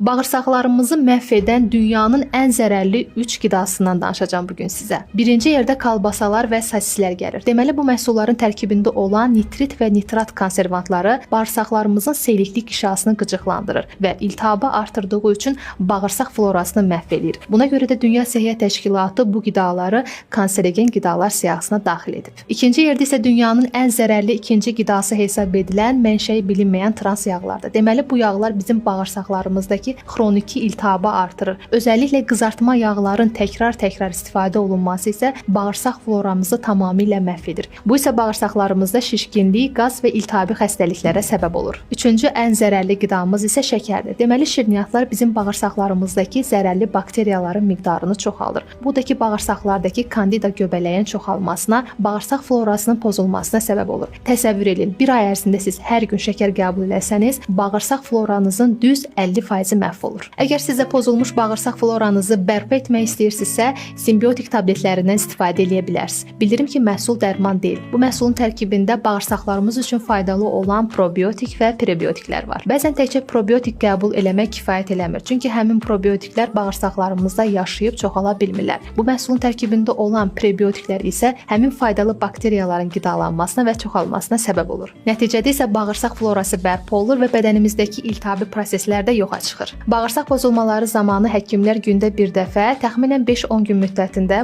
Bağırsaqlarımızı məhv edən dünyanın ən zərərli 3 qidasından danışacağam bugün sizə. Birinci yerdə kolbasalar və sosislər gəlir. Deməli, bu məhsulların tərkibində olan nitrit və nitrat konservantları bağırsaqlarımızın seyliklik qişasını qıcıqlandırır və iltihabı artırdığı üçün bağırsaq florasını məhv edir. Buna görə də Dünya Səhiyyə Təşkilatı bu qidaları kanserogen qidalar siyahısına daxil edib. İkinci yerdə isə dünyanın ən zərərli ikinci qidası hesab edilən mənşəyi bilinməyən trans yağlardır. Deməli, bu yağlar bizim bağırsaqlarımızdakı xroniki iltihabı artırır. Özəlliklə qızartma yağların təkrar istifadə olunması isə bağırsaq floramızı tamamilə məhv edir. Bu isə bağırsaqlarımızda şişkinlik, qaz və iltihabi xəstəliklərə səbəb olur. Üçüncü ən zərərli qidamız isə şəkərdir. Deməli, şirniyyatlar bizim bağırsaqlarımızdakı zərərli bakteriyaların miqdarını çoxaldır. Bu da ki, bağırsaqlardakı kandida göbələyin çoxalmasına, bağırsaq florasının pozulmasına səbəb olur. Təsəvvür edin, bir ay ərzində siz hər gün şəkər qəbul etsəniz, bağırsaq floranızın düz 50% məhv olur. Əgər sizə pozulmuş bağırsaq floranızı bərpa etmək istəyirsinizsə, simbiotik tabletlərindən istifadə edə bilərsiniz. Bildirim ki, məhsul dərman deyil. Bu məhsulun tərkibində bağırsaqlarımız üçün faydalı olan probiotik və prebiotiklər var. Bəzən təkcə probiotik qəbul eləmək kifayət eləmir. Çünki həmin probiotiklər bağırsaqlarımızda yaşayıb çoxala bilmirlər. Bu məhsulun tərkibində olan prebiotiklər isə həmin faydalı bakteriyaların qidalanmasına və çoxalmasına səbəb olur. Nəticədə isə bağırsaq florası bərpa olur və bədənimizdəki iltihabi proseslər də yoxa çıxır. Bağırsaq pozulmaları zamanı həkimlər gündə bir dəfə, təxminən 5-10 gün müddətində